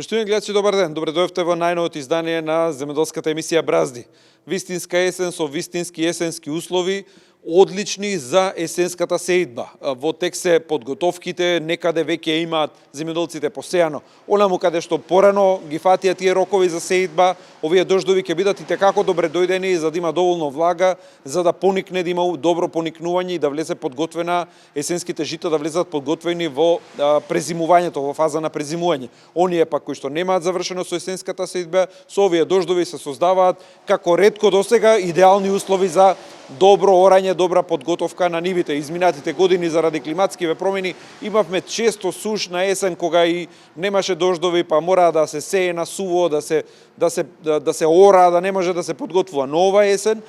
Поштовани гледачи, добар ден. Добре дојавте во најновото издание на земјоделската емисија Бразди. Вистинска есен со вистински есенски услови, одлични за есенската сеидба. Во тек се подготовките, некаде веќе имаат земјоделците посејано. Онаму каде што порано ги фатија тие рокови за сеидба, овие дождови ќе бидат и текако добре дојдени за да има доволно влага, за да поникне, да има добро поникнување и да влезе подготвена есенските жита, да влезат подготвени во презимувањето, во фаза на презимување. Оние пак кои што немаат завршено со есенската сеидба, со овие дождови се создаваат како ретко досега идеални услови за доброорање, добра подготовка на нивите. Изминатите години заради климатскиве промени имавме често сушна есен кога и немаше дождови, па мора да се сее на суво, да се ора, да не може да се подготвува. Но ова есен,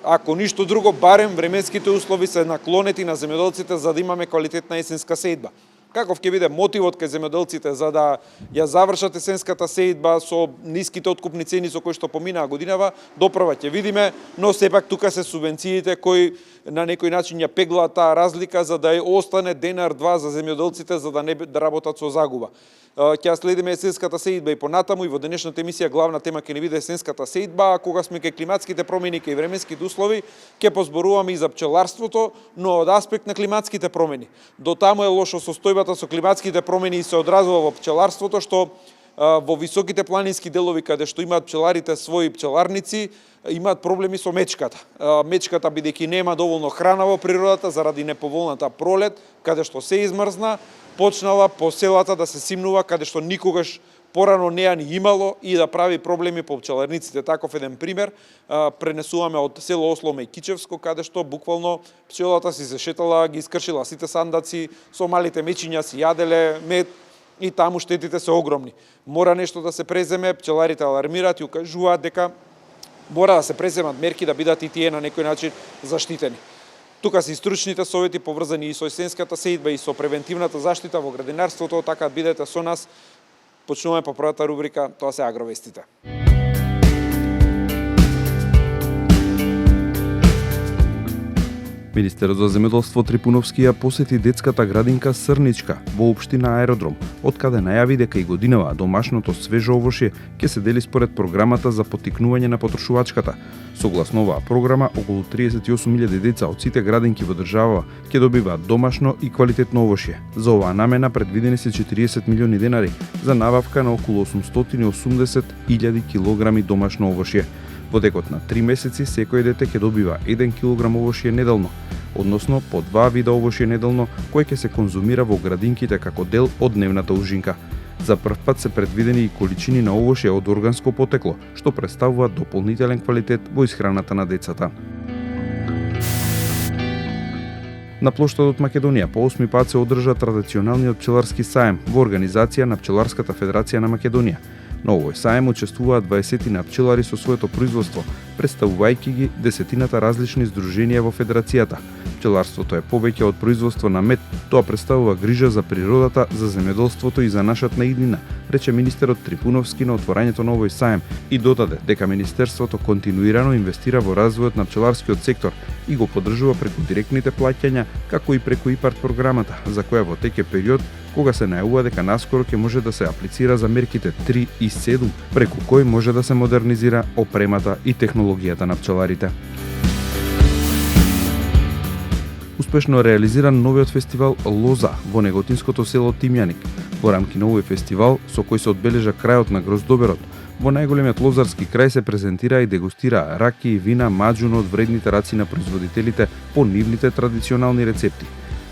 ако ништо друго, барем временските услови се наклонети на земјоделците за да имаме квалитетна есенска сеидба. Каков ќе биде мотивот кај земјоделците за да ја завршат есенската сеидба со ниските откупни цени со кои што поминаа годинава, допрва ќе видиме, но сепак тука се субвенциите кои на некој начин ја пеглаат таа разлика за да остане денар-два за земјоделците за да не да работат со загуба. Ќе следиме есенската сеидба и понатаму, и во денешната емисија главна тема ќе ни биде есенската сеидба, а кога сме кај климатските промени, кај временските услови, ќе позборуваме и за пчеларството, но од аспект на климатските промени. До таму е лошо состојбата со климатските промени и се одразува во пчеларството, што во високите планински делови каде што имаат пчеларите своји пчеларници, имаат проблеми со мечката. Мечката, бидејќи нема доволно храна во природата заради неповолната пролет, каде што се измрзна, почнала по селата да се симнува каде што никогаш порано не ја ни имало и да прави проблеми по пчеларниците. Таков еден пример пренесуваме од село Осломе и Кичевско, каде што буквално пчелата си се шетала, ги искршила сите сандаци, со малите мечиња си јаделе мед и таму штетите се огромни. Мора нешто да се преземе, пчеларите алармираат и укажуваат дека мора да се преземат мерки да бидат и тие на некој начин заштитени. Тука се и стручните совети поврзани и со есенската сеидба и со превентивната заштита во градинарството, така бидете со нас. Почнуваме по првата рубрика, тоа се агровестите. Министерот за земјоделство Трипуновски ја посети детската градинка Срничка во општина Аеродром, од каде најави дека и годинава домашното свежо овошје ќе се дели според програмата за поттикнување на потрошувачката. Согласно оваа програма, околу 38.000 деца од сите градинки во држава ќе добиваат домашно и квалитетно овошје. За оваа намена предвидени се 40 милиони денари за набавка на околу 880.000 килограми домашно овошје. Во текот на 3 месеци секој дете ќе добива 1 килограм овошје неделно, односно по 2 вида овошје неделно кој ќе се конзумира во градинките како дел од дневната ужинка. За прв пат се предвидени и количини на овошје од органско потекло, што представува дополнителен квалитет во исхраната на децата. На плоштадот Македонија по 8 пат се одржа традиционалниот пчеларски саем во организација на Пчеларската федерација на Македонија. На овој саем учествуваат 20 на пчелари со своето производство, представувајќи ги десетината различни здруженија во федерацијата. Пчеларството е повеќе од производство на мед, тоа представува грижа за природата, за земјоделството и за нашата иднина, рече министерот Трипуновски на отворањето на овој саем и додаде дека министерството континуирано инвестира во развојот на пчеларскиот сектор и го поддржува преку директните плаќања, како и преку ИПАРД програмата, за која во тек е период кога се најавува дека наскоро ќе може да се аплицира за мерките 3 и 7, преку кој може да се модернизира опремата и технологијата на пчеларите. Успешно реализиран новиот фестивал Лоза во неготинското село Тимјаник. Во рамки на овој фестивал, со кој се одбележа крајот на гроздоберот, во најголемиот лозарски крај се презентира и дегустира раки и вина маđуно од вредните раци на производителите по нивните традиционални рецепти.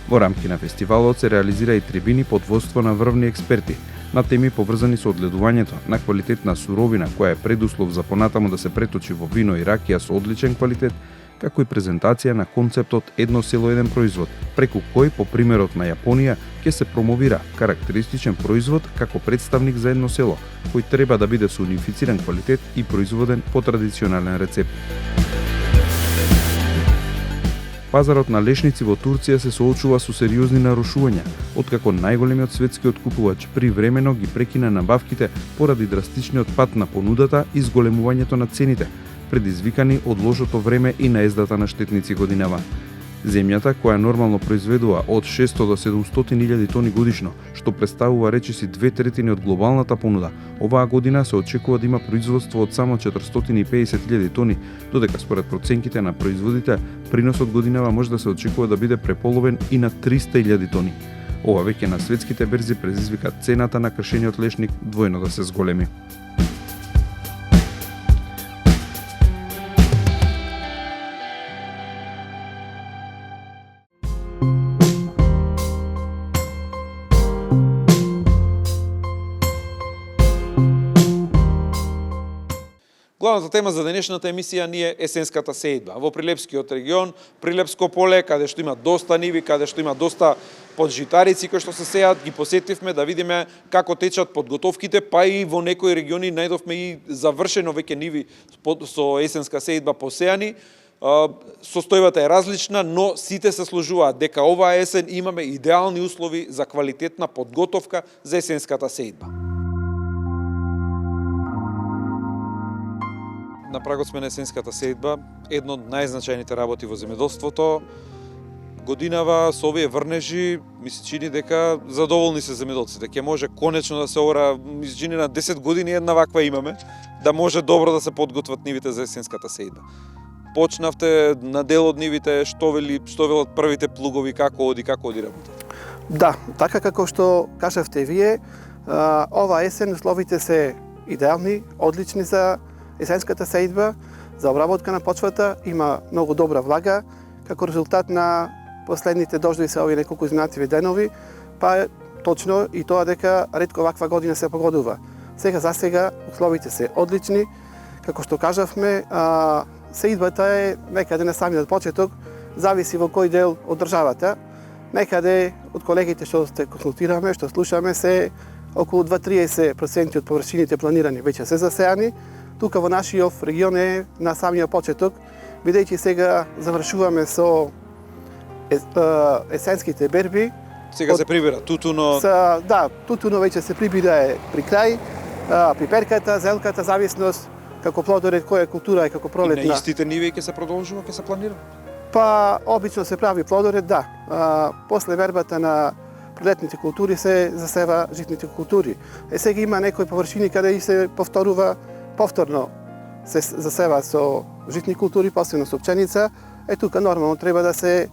Во рамки на фестивалот се реализира и трибини под водство на врвни експерти на теми поврзани со одгледувањето на квалитетна суровина која е предуслов за понатаму да се преточи во вино и ракија со одличен квалитет, како и презентација на концептот едно село еден производ, преку кој по примерот на Јапонија ќе се промовира карактеристичен производ како представник за едно село, кој треба да биде со унифициран квалитет и производен по традиционален рецепт. Пазарот на лешници во Турција се соочува со сериозни нарушувања, откако најголемиот светски откупувач привремено ги прекина набавките поради драстичниот пат на понудата и зголемувањето на цените, предизвикани од лошото време и наездата на штетници годинава. Земјата, која нормално произведува од 600 до 700.000 тони годишно, што представува речиси 2/3 од глобалната понуда, оваа година се очекува да има производство од само 450.000 тони, додека според проценките на производите, приносот годинава може да се очекува да биде преполовен и на 300.000 тони. Ова веќе на светските берзи предизвика цената на кршениот лешник двојно да се зголеми. Главната тема за денешната емисија ни е есенската сеидба. Во Прилепскиот регион, Прилепско поле, каде што има доста ниви, каде што има доста поджитарици кои што се сеат, ги посетивме да видиме како течат подготовките, па и во некои региони најдовме и завршено веќе ниви со есенска сеидба посеани. Состојбата е различна, но сите се сложуваат дека оваа есен имаме идеални услови за квалитетна подготовка за есенската сеидба. На прагот сме на есенската сеидба, едно од најзначајните работи во земјоделството. Годинава со овие врнежи ми се чини дека задоволни се земјоделците. Ќе може конечно да се ора, ми се чини на 10 години една ваква имаме, да може добро да се подготват нивите за есенската сеидба. Почнавте на дел од нивите, што велат првите плугови, како оди работа? Да, така како што кажавте вие, ова есен условите се идеални, одлични за есенската сеидба, за обработка на почвата, има многу добра влага, како резултат на последните дождови се овие неколку изминативи денови, па точно и тоа дека ретко ваква година се погодува. За сега условите се одлични, како што кажавме, сеидбата е некаде на самиот почеток, зависи во кој дел од државата. Некаде од колегите што се консултираме, што слушаме, се околу 2-30% од површините планирани веќе се засеани. Тука во нашиот регион е на самиот почеток, бидејќи сега завршуваме со есенските берби. Сега се прибира тутуно. Да, тутуно веќе се прибира при крај, пиперката, зелката, зависност како плодоред, која култура е како пролетна. И на истите ниви ќе се продолжува, ќе се планира? Па, обично се прави плодоред, да. После вербата на пролетните култури се засева житните култури. Сега има некои површини каде и се повторно се засева со житни култури, посебно со пченица. Тука нормално треба да се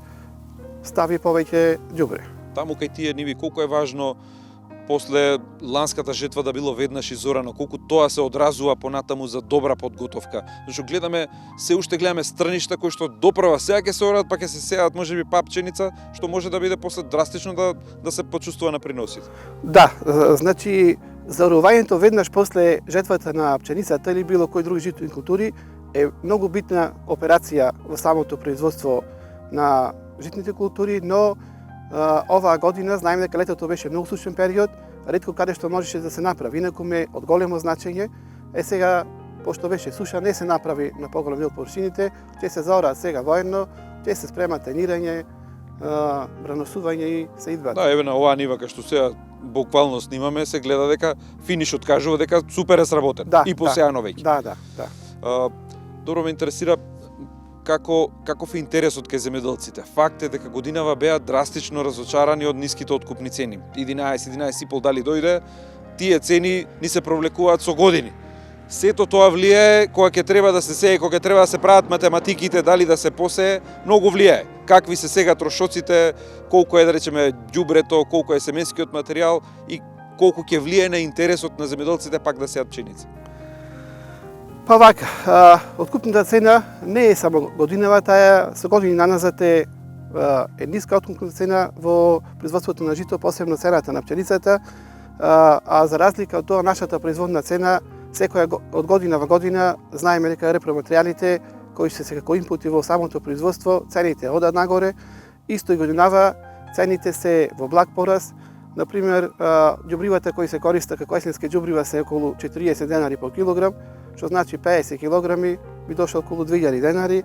стави повеќе ѓубре. Таму кај тие ниви колку е важно после ланската жетва да било веднаш изорано, колку тоа се одразува понатаму за добра подготовка. Зашто се уште гледаме страништа кои што допрва сега ќе се орат, па ќе се сеат можеби пченица, што може да биде после драстично да се почувствува на приносите. Да, значи заорувањето веднаш после жетвата на пченицата или било кои други житни култури е многу битна операција во самото производство на житните култури, но оваа година знаеме дека летото беше многу сушен период, ретко каде што можеше да се направи, инаку ме од големо значење. Сега, пошто беше суша, не се направи на поголем дел површините, ќе се заораат сега воедно, ќе се спрема тенирање, браносување и сеидба. Да, еве на оваа нива кај што сега буквално снимаме, се гледа дека финишот кажува дека супер е сработен и посеано веќе. Да. Добро ме интересира каков е интересот кај земјоделците. Факт е дека годинава беа драстично разочарани од ниските откупни цени. 11,5 дали дојде, тие цени ни се провлекуваат со години. Сето тоа влијае кога ќе треба да се сее, кога ќе треба да се прават математиките, дали да се посее, многу влијае. Какви се сега трошоците, колку е да речеме ѓубрето, колку е семенскиот материјал и колку ќе влијае на интересот на земјоделците пак да сеат пченица. Па вака, откупната цена не е само годинава, таа со години наназад е ниска откупната цена во производството на жито, посебно цената на пченицата, а за разлика од тоа нашата производна цена секоја од година во година знаеме дека репроматеријалите кои се како инпути во самото производство, цените одат нагоре, исто и годинава цените се во благ пораст. Например, ѓубривата кои се користа како есенски ѓубрива се околу 40 денари по килограм, што значи 50 килограми би дошло околу 2000 денари.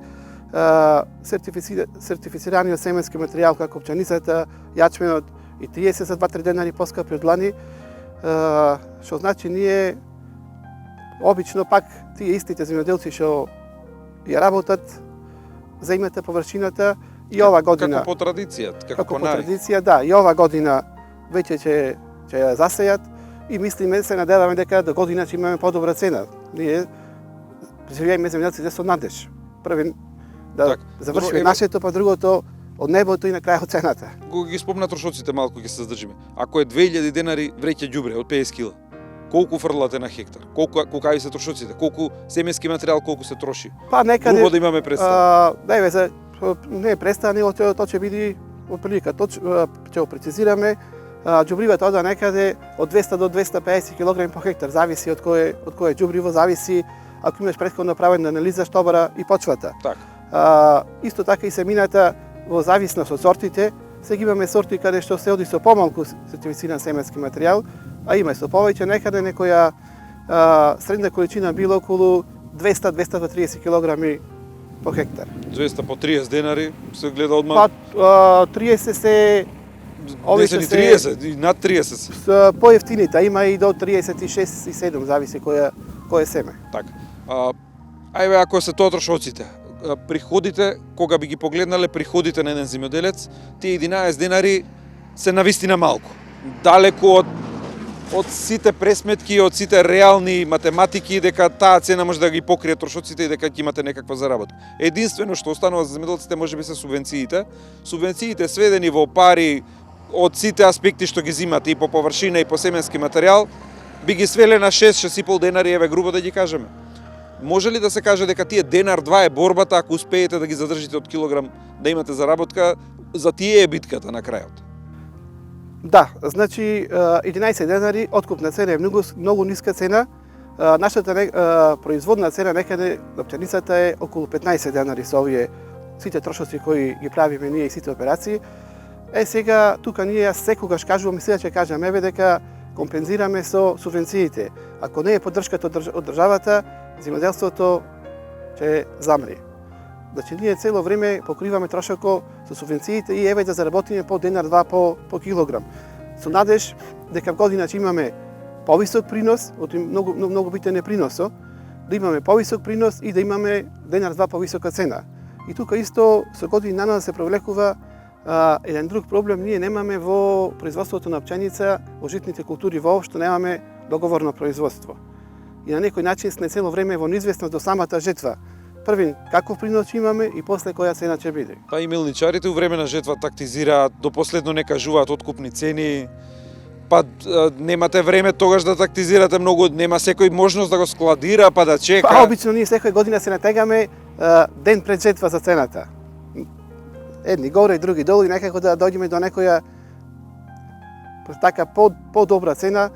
Сертифицираниот семенски материјал како пченицата, јачменот и 30 за 2-3 денари поскапи од лани, што значи ние обично пак тие истите земјоделци што ја работат, земјата површината И ова година како по традиција, како по навик. традиција, да, и ова година веќе ќе ја засејат и мислиме, се надеваме дека до година ќе имаме подобра цена. Ние живееме земјоделците со надеж. Првен да завршиме нашето, па другото од небото и на крајот цената. Го ги спомна трошоците малку, ќе се здржиме. Ако е 2000 денари вреќе ѓубре од 50 кила, колку фрлате на хектар? Колкави се трошоците? Колку семенски материјал колку се троши? Па некаде Грубо да имаме представа. не е представа, него тоа ќе биде отприлика. Ќе го прецизираме. Ѓубривата ода некаде од 200 до 250 кг по хектар, зависи од кое ѓубриво, зависи ако имаш претходно направена анализа штобара и почвата. Така. Исто така и семината во зависност од сортите, сега имаме сорти каде што се оди со помалку сертифициран семенски материјал, а има и со повеќе, некаде некоја средна количина било околу 200-230 кг по хектар. 200 по 30 денари се гледа одма. Па 30 се не се ни 30, и над 30 се. Поевтините, има и до 36 и 7, зависи кое семе. Така. Ајде, ако се тоа трошоците, приходите, кога би ги погледнале приходите на еден земјоделец, тие 11 денари се навистина малку. Далеку од сите пресметки, од сите реални математики, дека таа цена може да ги покрие трошоците и дека ќе имате некаква заработка. Единствено што останува за земјоделците можеби се субвенциите. Субвенциите сведени во пари од сите аспекти што ги зимате и по површина и по семенски материјал, би ги свеле на 6-6,5 денари, еве грубо да ги кажеме. Може ли да се каже дека тие денар-два е борбата, ако успеете да ги задржите од килограм, да имате заработка, за тие е битката на крајот? Да, значи 11 денари откупна цена е многу ниска цена. Нашата производна цена некаде на пченицата е околу 15 денари со овие сите трошоци кои ги правиме ние и сите операции. Сега тука ние секогаш кажувам и сега ќе кажам еве дека компензираме со субвенциите. Ако не е поддршката од државата, земјоделството ќе замре. Значи ние цело време покриваме трошокот со субвенциите и еве да заработиме по денар-два по килограм. Со надеж дека година ќе имаме повисок принос, многу битен е приносот, да имаме повисок принос и да имаме денар-два повисока цена. И тука исто со години на нас се провлекува еден друг проблем, ние немаме во производството на пченица, во житните култури воопшто немаме договорно производство. И на некој начин сме цело време во неизвестност до самата жетва. Првин, каков принос имаме и после која цена ќе биде. Па и милничарите у време на жетва тактизираат, до последно не кажуваат откупни цени, па немате време тогаш да тактизирате многу, нема секој можност да го складира, па да чека. Па обично ние секоја година се натегаме ден пред жетва за цената. Едни горе, други долу и некако да дојдеме до некоја така по-добра цена,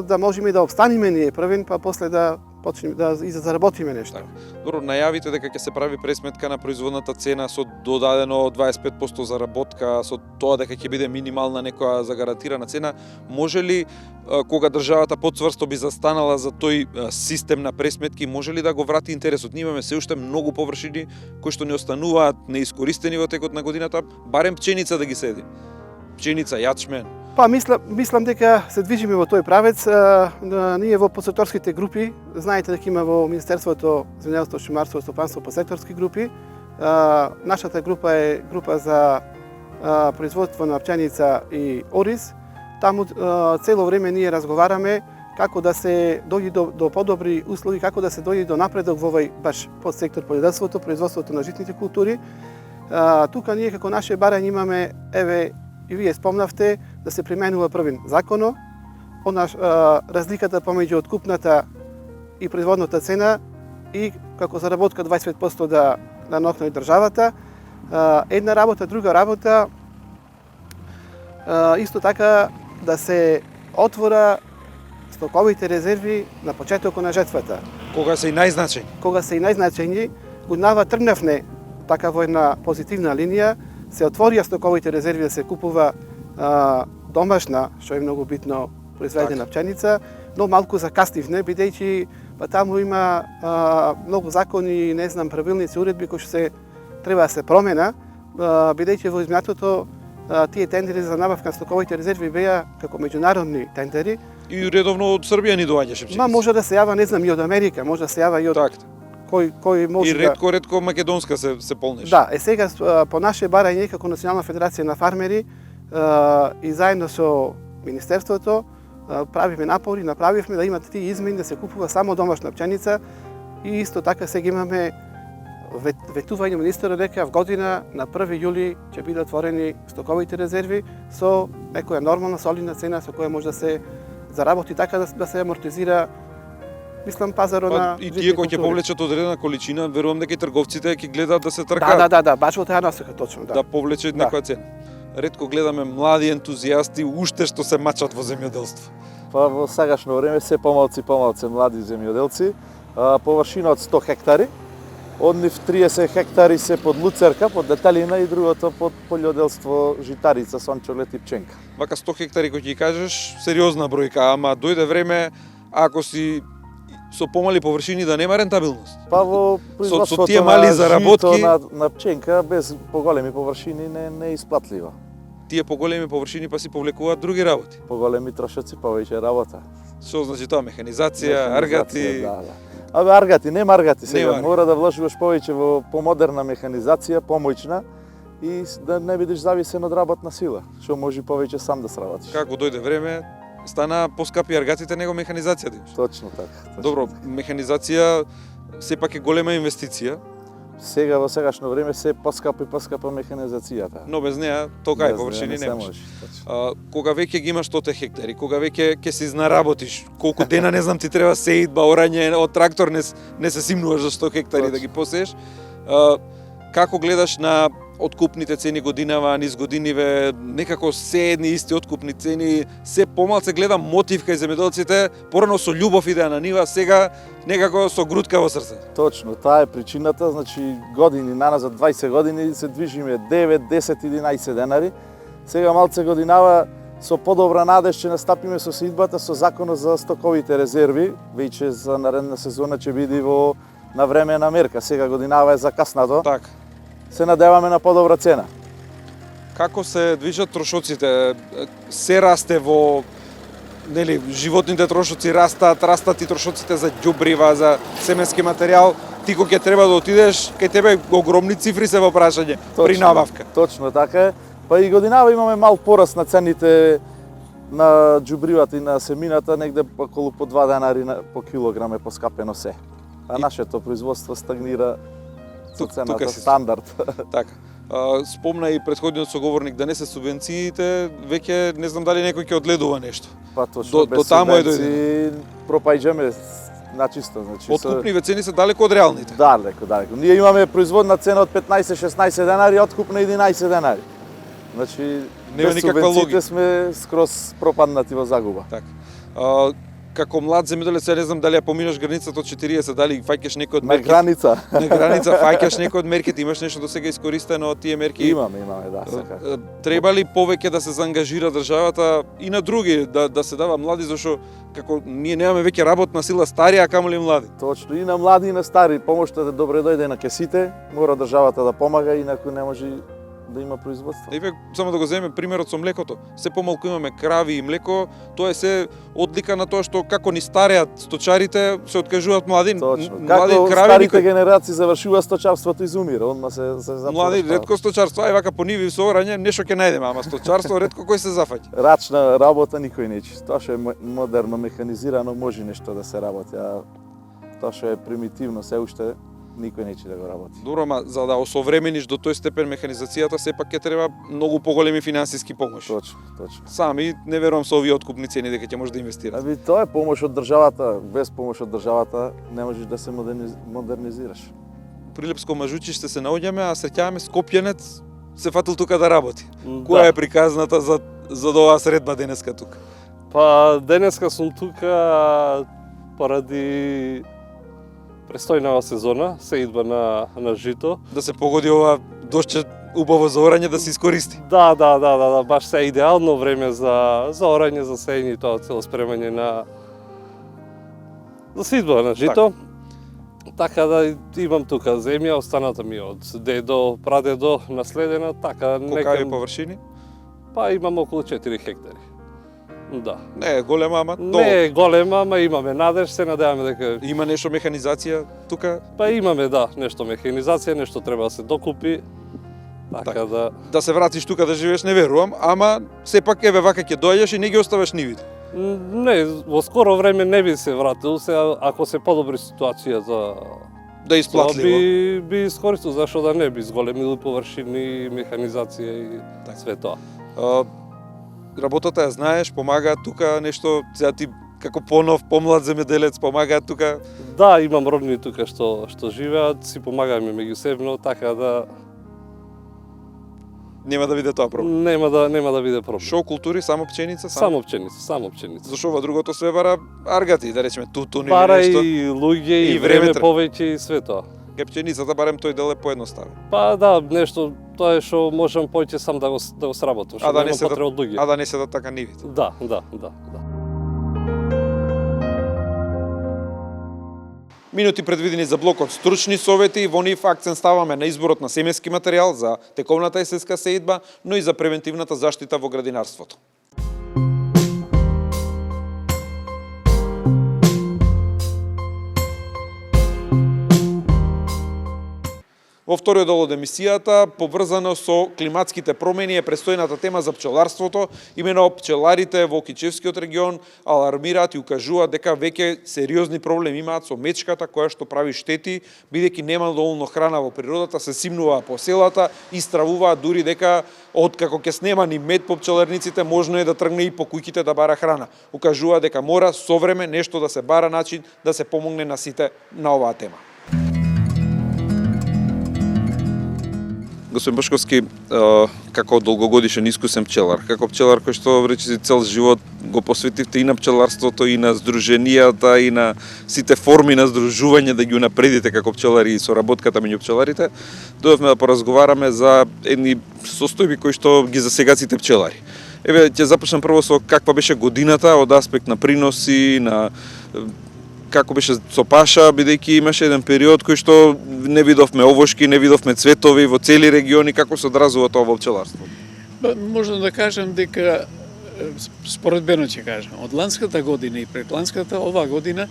да можеме да обстанеме ние првен, па после да почнеме да заработиме нешто. Добро, најавите дека ќе се прави пресметка на производната цена со додадено 25% заработка, со тоа дека ќе биде минимална некоја загарантирана цена, може ли кога државата потврсто би застанала за тој систем на пресметки, може ли да го врати интересот? Ние имаме се уште многу површини кои што не остануваат неискористени во текот на годината, барем пченица да ги седи. Пченица, јачмен. Па мислам дека се движиме во тој правец. Ние во подсекторските групи, знаете дека има во Министерството земјоделство, шумарство и стопанство подсекторски групи. Нашата група е група за производство на пченица и ориз. Таму цело време ние разговараме како да се дојде до подобри услови, како да се дојде до напредок во овој баш подсектор полјоделството, производството на житните култури. Тука ние како наше барање имаме, еве, и вие спомнавте, да се применува првен законот, разликата помеѓу откупната и производната цена и како заработка 25% да нокне државата. Една работа, друга работа, исто така да се отвора стоковите резерви на почетокот на жетвата. Кога се и најзначени? Кога се и најзначени, годинава тргнавме така во една позитивна линија, се отворија стоковите резерви да се купува домашна, што е многу битно, произведена пченица, но малку закаснивме, бидејќи па таму има многу закони, не знам, правилници, уредби кои што се треба да се промена, бидејќи во изминатото тие тендери за набавка на стоковите резерви беа како меѓународни тендери. И редовно од Србија ни доаѓаше пченица. Може да се јава, не знам, и од Америка, може да се јава и од кој може И ретко македонска се полнеше. Да, сега по наше барање како Национална федерација на фармери и заедно со Министерството правиме напори, направивме да има тие измени да се купува само домашна пченица и исто така сега имаме ветување министерот дека в година на 1 јули ќе бидат отворени стоковите резерви со некоја нормална солидна цена со која може да се заработи така да се амортизира мислам пазарот на и тие кои ќе повлечат одредена количина, верувам дека и трговците ќе гледаат да се тркаат. Да, баш во таа насока точно, да. Да повлечат некоја цена. Ретко гледаме млади ентузијасти уште што се мачат во земјоделство. Па во сегашно време се помалци млади земјоделци, површина од 100 хектари. Од нив 30 хектари се под луцерка, под деталина и другото под полјоделство житарица, сончолет и пченка. Вака 100 хектари кои ќе кажеш, сериозна бројка, ама дојде време ако си со помали површини да нема рентабилност. Па во производството тие мали заработки на пченка без поголеми површини не е исплатлива. Тие поголеми површини па си повлекуваат други работи. Поголеми трошоци, повеќе работа. Што значи тоа? Механизација, аргати? Да. Абе аргати, не маргати сега. Не Мора да вложиш повеќе во помодерна механизација, помојчна и да не бидеш зависен од работна сила, што може повеќе сам да сработиш. Како дојде време, стана поскапи аргатите него механизацијата. Точно така. Добро, механизација сепак е голема инвестиција. Сега во сегашно време се поскапа механизацијата. Но без неа тока е површини не може. Кога веќе ги имаш 100 хектари, кога веќе ќе се изнаработиш, колку дена не знам ти треба сеидба,орање од трактор не се симнуваш за 100 хектари да ги посееш. Како гледаш на откупните цени годинава, низ годиниве, некако се едни исти откупни цени, се помалце гледам мотив кај земјоделците, порано со љубов иде на нива, сега некако со грудка во срце. Точно, таа е причината, значи години наназад 20 години се движиме 9, 10, 11 денари. Сега малце годинава со подобра надеж ќе настапиме со сеидбата со законот за стоковите резерви, веќе за наредна сезона ќе биде на време на мерка. Сега годинава е закаснато. Така. Се надеваме на подобра цена. Како се движат трошоците? Се расте во животните трошоци растат и трошоците за ѓубрива, за семенски материјал. Ти кога ќе треба да отидеш, кај тебе огромни цифри се во прашање при набавка. Точно така е. Па и годинава имаме мал пораст на цените на ѓубривата и на семината, негде околу по 2 денари по килограм е поскапено се. А нашето производство стагнира со цената стандард. Така. Спомна и претходниот соговорник да не се субвенциите, веќе не знам дали некој ќе одледува нешто. Па точно, без субвенции пропаѓаме начисто. Значи, откупниве цени се далеко од реалните. Далеко. Ние имаме производна цена од 15-16 денари, откуп на 11 денари. Значи, без субвенциите сме скроз пропаднати во загуба. Така. Како млад земјоделец, не знам дали ја поминаш границата од 40, дали фаќаш некој од мерките. На граница фаќаш некој од мерките, имаш нешто до сега искористено од тие мерки? Имаме, да, секако. Треба ли повеќе да се заангажира државата и на други, да се дава млади, зашто како ние немаме веќе работна сила стари, а камоли млади? Точно, и на млади и на стари. Помошта да добре дојде на кесите, мора државата да помага, инаку не може да има производство. Еве само да го земеме примерот со млекото. Се помалку имаме крави и млеко, тоа е се одлика на тоа што како ни стареат сточарите, се откажуваат млади. Точно. Млади како крави старите генерации завршува сточарството изумира, одма се започва. Млади ретко сточарство, ај вака по ниви соорање нешто ќе најдеме, ама сточарство ретко кој се зафаќа. Рачна работа никој не чисти. Тоа што е модерно механизирано може нешто да се работи, а тоа што е примитивно се уште никој нече да го работи. Добро, ма за да осовремениш до тој степен механизацијата, сепак ќе треба многу поголеми финансиски помоши. Точно. Сами не верувам со овие откупни цени дека ќе може да инвестираш. Тоа е помош од државата, без помош од државата не можеш да се модернизираш. Прилепско мажучиште се наоѓаме, а среќаваме Скопјанец се фатил тука да работи. Која е приказната за оваа средба денеска тука? Па денеска сум тука поради престојнава сезона, сеидба на жито. Да се погоди ова дошче убаво заорање да се искористи. Да, баш се идеално време за oraње, за сеење и тоа цело спремање за сеидба на жито. Така да имам тука земја, останата ми од дедо, прадедо, наследена, така Колкави површини? Па имам околу 4 хектари. Да. Не е голема, ама Не е голема, ама имаме надеж, се надеваме дека Има нешто механизација тука, па имаме нешто механизација, нешто треба да се докупи. Така да се вратиш тука да живееш, не верувам, ама сепак еве вака ќе доаѓаш и не ги оставаш нивите. Не, во скоро време не би се вратил, се ако се подобри ситуацијата. Да исплатливо. Би искористил, зашо да не би зголемил површини, механизација и све тоа. Работата ја знаеш, помагаат тука нешто, сега ти како помлад земјоделец помагаат тука. Да, имам родни тука што живеат, си помагаме меѓусебно, така да Нема да биде тоа проблем. нема да биде проблем. Шо култури, само пченица, Само пченица. Зашо ова другото све бара аргати, да речеме тутун или Бара нешто. и луѓе и време време треба. повеќе и све тоа. Ке пченицата барем тој дел е поедноставен. Па да, нешто тоа е што можам повеќе сам да го сработам, што не нема се потреба од луѓе. А да не седат така нивите. Да. Минути предвидени за блокот стручни совети, во нив акцент ставаме на изборот на семејски материјал за тековната есенска сеидба, но и за превентивната заштита во градинарството. Во вториот дел од емисијата, поврзано со климатските промени, е престојната тема за пчеларството. Имено пчеларите во Кичевскиот регион алармираат и укажуваат дека веќе сериозни проблеми имаат со мечката која што прави штети, бидејќи нема доволно храна во природата, се симнуваа по селата и стравуваат дури дека откако ќе снема ни мед по пчеларниците, можно е да тргне и по куќите да бара храна. Укажуваат дека мора со време нешто да се бара начин да се помогне на сите на оваа тема. Господин Башковски, како долгогодишен искусен пчелар, како пчелар кој што речиси цел живот го посветивте и на пчеларството, и на здруженијата, и на сите форми на здружување да ги унапредите како пчелари и соработката меѓу пчеларите, дојдовме да поразговараме за едни состојби кои што ги засегаат сите пчелари. Еве, ќе започнем прво со каква беше годината од аспект на приноси, на како беше со паша, бидејќи имаше еден период кој што не видовме овошки, не видовме цветови во цели региони, како се одразува тоа во пчеларство? Можам да кажам дека, споредбено ќе кажам, од ланската година и предланската, оваа година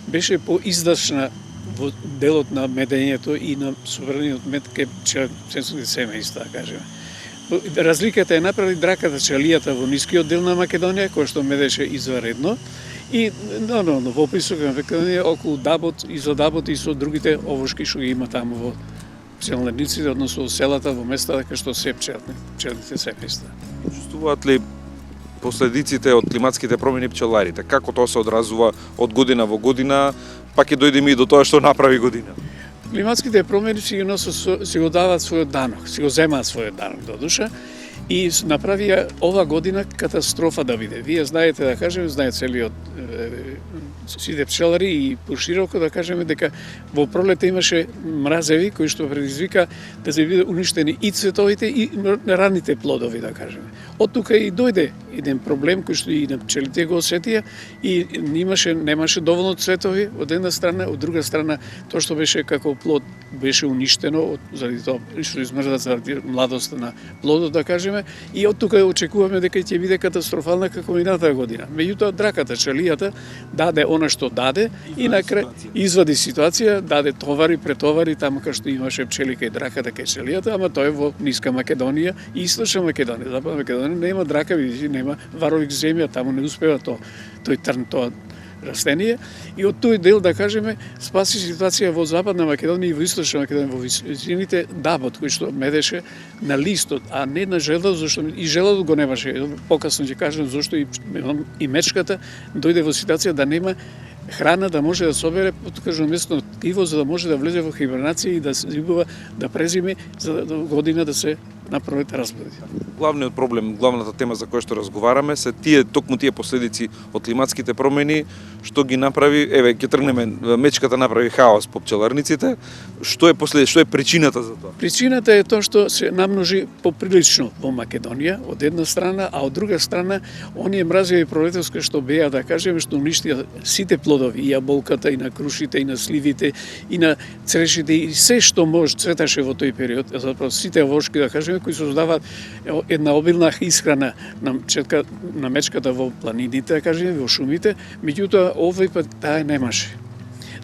беше поиздашна во делот на медењето и на собраниот мед кај пчеларските семејства, да кажеме. Разликата е направи драката чалијата во нискиот дел на Македонија, кој што медеше изваредно, и нормално во присока на Македонија околу Дабот и со Дабот и со другите овошки што ги има таму во пчеларниците, односно во селата, во местата кај што се пчелните семејства. Чувствуваат ли последиците од климатските промени пчеларите? Како тоа се одразува од година во година, па ќе дојдеме и до тоа што направи година? Климатските промени си го даваат својот данок, си го земаат својот данок до душа и направија ова година катастрофа да биде. Вие знаете, да кажеме, знае целиот сите пчелари и пошироко да кажеме дека во пролете имаше мразеви кои што предизвика да се биде уништени и цветовите и ранните плодови, да кажеме. Од тука и дојде еден проблем кој што и на пчелите го осетија и немаше доволно цветови од една страна, од друга страна тоа што беше како плод беше уништено заради тоа што измрза заради младоста на плодот, да кажеме, и од тука очекуваме дека ќе биде катастрофална како минатата година. Меѓутоа драката чалијата даде она што даде и на крај извади ситуација, даде товари, претовари таму кај што имаше пчели кај драката кај чалијата, ама тоа е во ниска Македонија и источна Македонија. Западна Македонија нема драка, видите, нема варовик земја, таму не успева тој трн, тоа растение, и од тој дел, да кажеме, спаси ситуација во Западна Македонија и во Источна Македонија, во висините Дабот, кој што медеше на листот, а не на желат, зашто и желатот го немаше. Покасно ќе кажам зашто и мечката дојде во ситуација да нема храна да може да собере поткажно место ткиво за да може да влезе во хибернација и да се зимува, да презиме за година да се направат разплоди. Главниот проблем, главната тема за која што разговараме се токму тие последици од климатските промени што ги направи, еве ќе тргнеме, мечката направи хаос по пчеларниците. Што е причината за тоа? Причината е тоа што се намножи поприлично во Македонија од една страна, а од друга страна оние мразеви пролетовски што беа, да кажеме, што уништија сите плодови, и јаболката, и на крушите, и на сливите, и на црешите, и се што може цветаше во тој период, заpravo сите вошки, да кажеме, кои создаваат една обилна исхрана на мечката во планините, да кажеме, во шумите, меѓутоа овој пат таа немаше.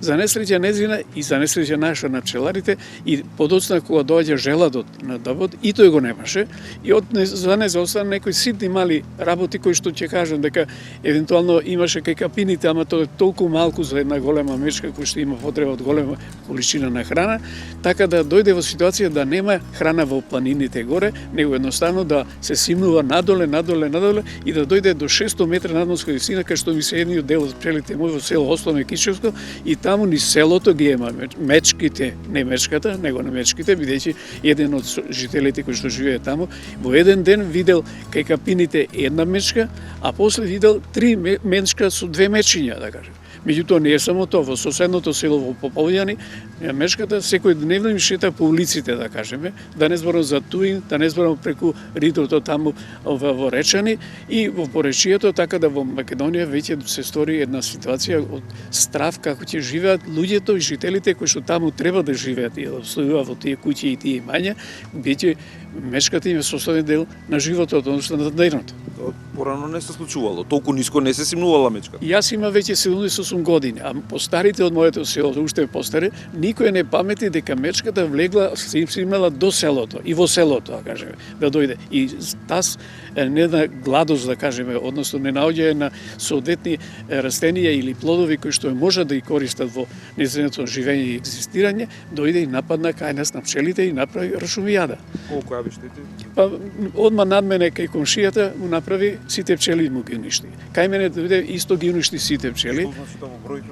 За несреќа незина и за несреќа наша на пчеларите, и подоцна кога доаѓа желадот на добот, и тој го немаше, и за не заостана некои ситни мали работи кои што ќе кажам дека евентуално имаше кај капините, ама тоа е толку малку за една голема мечка која што има потреба од голема количина на храна, така да дојде во ситуација да нема храна во планините горе, него едноставно да се симнува надоле и да дојде до 600 метра надморска висина, кај што ми се едниот дел од пчелите мој во село Осломе Кичевско, и таму низ селото ги ема мечките, не мечката, него не мечките, бидејќи еден од жителите кои што живее таму, во еден ден видел кај капините една мечка, а после видел 3 мечка со 2 мечиња, да кажем. Меѓутоа не е само тоа, во соседното село во Поповјани, мечката секој дневно им шета по улиците, да кажеме, да не зборам за Туин, да не зборам преку ридото таму во Речани и во поречието, така да во Македонија веќе се стори една ситуација од страв како ќе живеат луѓето и жителите кои што таму треба да живеат и да обстојуваат во тие куќи и тие имања, веќе мечката им е составен дел на животот, односно на деното. Порано не се случувало, толку ниско не се симнувала мечката. Јас имам веќе 78 години, а постарите од моето село, уште постари, никој не памети дека мечката влегла, симнала до селото и во селото, да кажеме, да дојде. И таз не на гладост, да кажеме, односно не наоѓање на соодветни растенија или плодови кои што може да ги користат во незиното живење и екзистирање, дојде и нападна кај нас на пчелите и направи рашумијада. Колку ја штети? Па одма над мене кај комшијата му направи сите пчели му ги уништи. Кај мене дојде исто ги уништи сите пчели.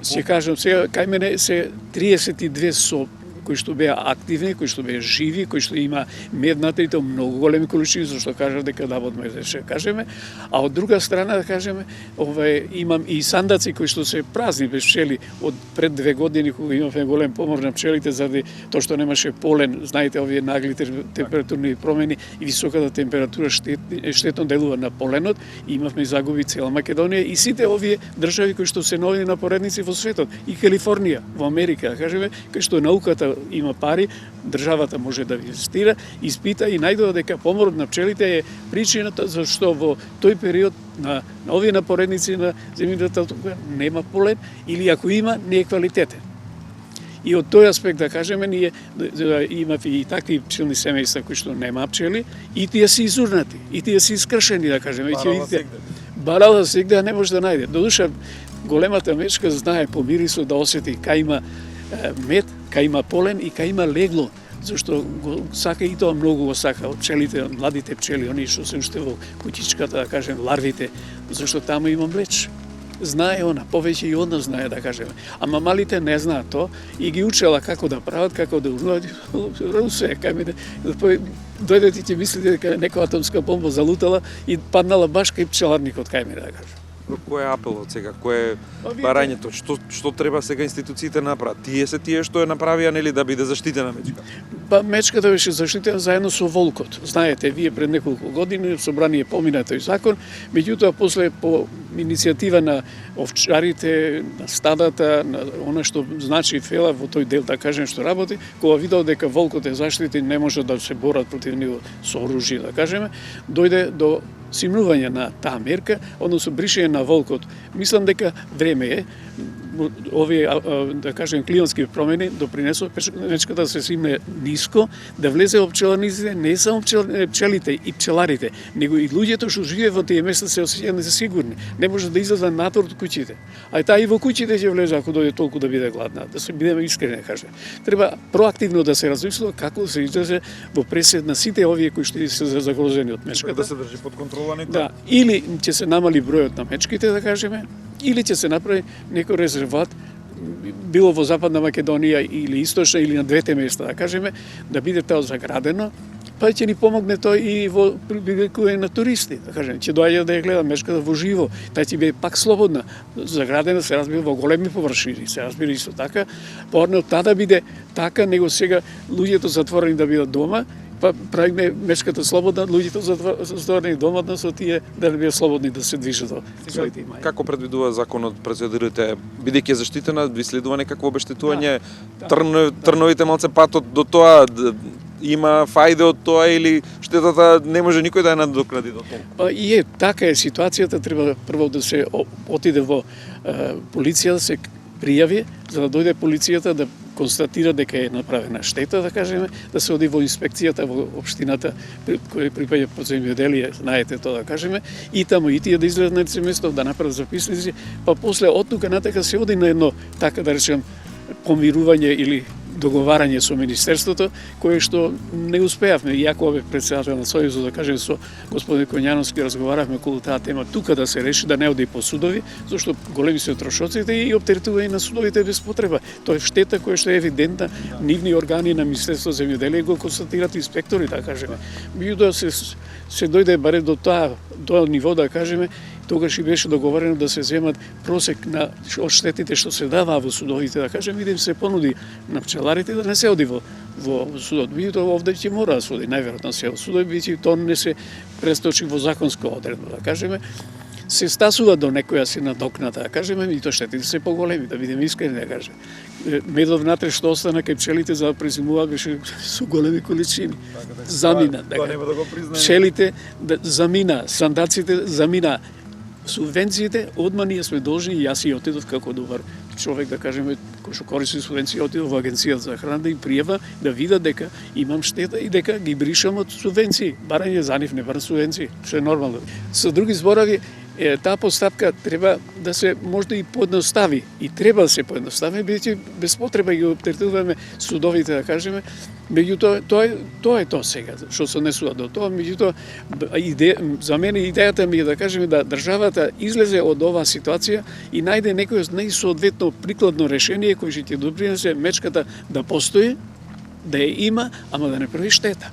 Се кажам сега, кај мене се 32 со кои што беа активни, кои што беа живи, кои што има мед внатре, и тоа многу големи количини, зашто кажав дека давот мезеше, кажеме, а од друга страна, да кажеме, имам и сандаци кои што се празни без пчели од пред 2 години кога имавме голем помор на пчелите заради тоа што немаше полен, знаете, овие нагли температурни промени и високата температура штетно делува на поленот, и имавме загуби цела Македонија и сите овие држави кои што се нови напоредници во светот, и Калифорнија, во Америка, да кажеме, кај што науката има пари, државата може да инвестира, испита и најдува дека поморот на пчелите е причината зашто во тој период на овие напоредници на земјата нема полен, или ако има, не е квалитетен. И од тој аспект, да кажеме, ние имаме и такви пчелни семејства кои што нема пчели, и тие се изурнати, и тие се искршени, да кажеме. Барала сегде не може да најде. Додуша, големата мечка знае по мирисот да осети кај има мед, кај има полен и кај има легло, зашто го сака и тоа многу го сака од пчелите, младите пчели, оние што се уште во кутичката, да кажем, ларвите, зашто таму има млеч. Знае она, повеќе и од нас знае, да кажеме. Ама малите не знаат тоа и ги учела како да прават, како да урнуват. Русе, кај мене, дојдете и ќе мислите дека некоја атомска бомба залутала и паднала баш кај пчеларникот кај мене, да кажем. Кој е апелот сега? Кој е барањето? Што треба сега институциите направат? Тие се тие што ја направија, нели, да биде заштитена мечка? Па мечката беше заштитена заедно со волкот. Знаете, вие пред неколку години собрание помина тој закон, меѓутоа после по иницијатива на овчарите, на стадата, на она што значи фела во тој дел, да кажем, што работи, кога видел дека волкот е заштитен, не може да се борат против него со оружје, да кажеме, дојде до симнување на таа мерка, односно бришење на волкот. Мислам дека време е овие, да кажем, климатски промени допринесува мечката да се симне ниско, да влезе во пчеларниците, не само пчелите и пчеларите, него и луѓето што живеат во тие места се осеќаат несигурни. Не може да излезе натор од куќите. А таа и во куќите ќе влезе ако дојде толку да биде гладна. Да се бидеме искрени, кажем. Треба проактивно да се размислува како да се излезе во пресед на сите овие кои што се загрозени од мечката. Да се држи под контрола некој. Да, или ќе се намали бројот на мечките, да кажеме, или ќе се направи некој резерват, било во Западна Македонија или Источна, или на двете места, да кажеме, да биде тоа заградено, па ќе ни помогне тој и во привлекување на туристи, да кажем, ќе доаѓа да ја гледа мечката во живо, таа ќе биде пак слободна, заградена се разбира во големи површини, се разбира исто така, порно таа да биде така, него сега луѓето затворени да бидат дома, па правиме мечката слободна, луѓето затворени дома да со тие да бидат слободни да се движат во своите имања. Како предвидува законот, процедурите, бидејќи е заштитена, ви следува некакво обештетување, трновите малце патот до тоа, има фајде од тоа или штетата не може никој да ја надокнади до толку? Па и така е ситуацијата, треба прво да се отиде во полиција, да се пријави, за да дојде полицијата да констатира дека е направена штета, да кажеме, да се оди во инспекцијата во општината која припаѓа под земјоделие, знаете тоа да кажеме, и таму и тие да излезат на лице место, да направат записници, па после од тука натака се оди на едно, така да речем, помирување или договарање со Министерството, кое што не успеавме, иако бев председател на Сојузот, да кажем, со господин Коњановски разговаравме околу таа тема тука да се реши, да не оди по судови, зашто големи се трошоците и оптеретување на судовите без потреба. Тоа е штета која што е евидентна, нивни органи на Министерството за земјоделие го констатираат инспектори, да кажеме. Меѓутоа се дојде баре до тоа ниво, да кажеме, тогаш и беше договорено да се земат просек на одштетите што се дава во судовите, да кажем, и да им се понуди на пчеларите да не се оди во судот. Меѓутоа овде ќе мора да се оди, најверојатно се во судот, бидејќи тоа не се престочи во законска одредба, да кажеме. Се стасува до некоја си надокната, да кажеме, и тоа штетите се поголеми, да бидеме искрени, да кажеме. Медов внатре што остана кај пчелите за да презимуваат беше со големи количини. Замина, да кажеме. Пчелите замина, сандаците замина. Субвенциите, одма ние сме должни, и јас и отидов како добар човек, да кажеме, кој што користи субвенции, отидов во Агенцијата за храна да им пријава, да видат дека имам штета и дека ги бришам од субвенции. Барање за нив не барам субвенции, што е нормално. Со други зборови, таа постапка треба да се можда и поедностави, и треба да се поедностави, бидејќи без потреба ги оптеретуваме судовите, да кажеме. Меѓутоа, тоа е тоа сега, што се однесува до тоа. Меѓутоа, за мене идејата ми е да кажеме да државата излезе од оваа ситуација и најде некој најсоодветно прикладно решение кој ќе ќе допринесе мечката да постои, да ја има, ама да не прави штета.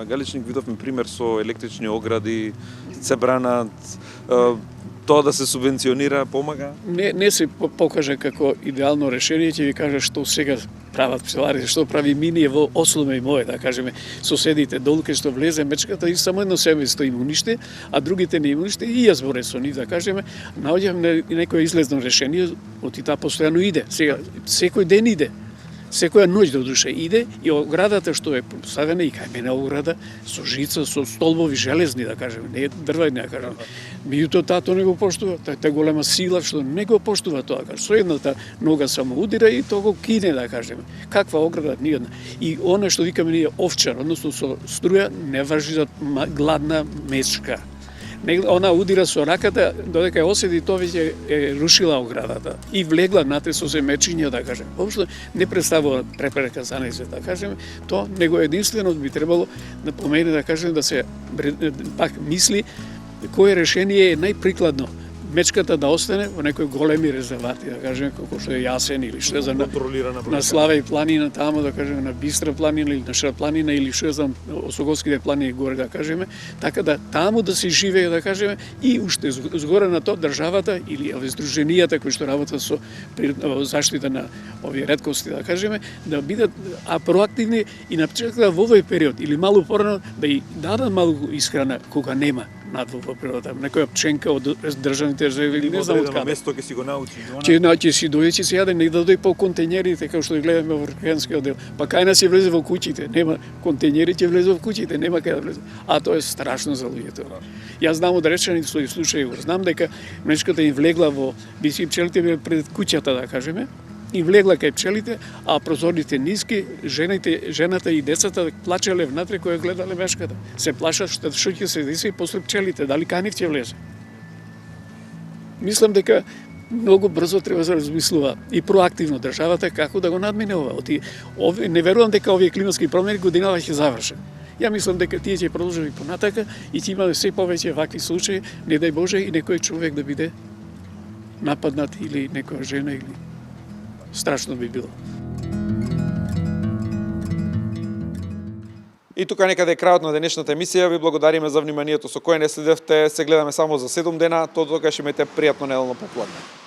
Галичник видовме пример со електрични огради, се бранат, тоа да се субвенционира помага? Не се покажа како идеално решение, ќе ви кажа што сега прават пчеларите, што прави миние во Осломе и моје, да кажеме, соседите долу кај што влезе мечката и само едно семејство им уништи, а другите не им уништи, и ја зборе со нив, да кажеме, наоѓаме некој излезно решение, оти таа постојано иде. Сега секој ден иде. Секоја ноќ до душа иде и оградата што е поставена и кај мене ограда со жица, со столбови железни, да кажеме, не е дрвени, да кажеме. Меѓутоа таа не го поштува, таа голема сила што не го поштува тоа, со едната нога само удира и тоа го кине, да кажеме. Каква ограда ниједна. И она што викаме ние овчар, односно со струја не важи за гладна мечка. Она удира со раката, додека ја осети, тоа веќе е рушила оградата и влегла натре со земечиња, да кажем. Воопшто не представува препрека за нејзе, да кажем. Тоа него единствено би требало да помени, да кажем, да се пак мисли кое решение е најприкладно. Мечката да остане во некои големи резервати, да кажеме, како што е Јасен или што е за на Славе и планина таму, да кажеме, на Бистра планина или на Шар планина или што е за Осоговските планини горе, да кажеме, така да таму да се живее, да кажеме, и уште згоре на тоа државата или здруженијата кои што работат со заштита на овие реткости, да кажеме, да бидат проактивни и на пчелката во овој период или малку порано да и дадат малку исхрана кога нема надвор во природата, некоја пченка од државните резерви или не знам од каде. Место ќе си го научи. Ќе си дојде, ќе се јаде, не да дојде по контејнерите, како што ги гледаме во Рекреанскиот дел. Па кај нас ќе влезе во куќите, нема контејнери, ќе влезе во куќите, нема каде да влезе. А тоа е страшно за луѓето. Јас знам од речени случаи, знам дека мечката им влегла во биси пчелите пред куќата, да кажеме, и влегла кај пчелите, а прозорите ниски, жената и децата плачеле внатре кои гледале мечката. Се плашат што ќе се деси после пчелите, дали кај нив ќе влезе. Мислам дека многу брзо треба да се размислува и проактивно државата како да го надмине ова. Не верувам дека овие климатски промени годинава ќе завршат. Ја мислам дека тие ќе продолжат и понатака и ќе има се повеќе вакви случаи, не дај Боже и некој човек да биде нападнат или некоја жена или страшно би било. И тука некаде е крајот на денешната емисија. Ви благодариме за вниманието со кое не следевте. Се гледаме само за 7 дена. Тоа тогаш имате пријатно неделно попладне.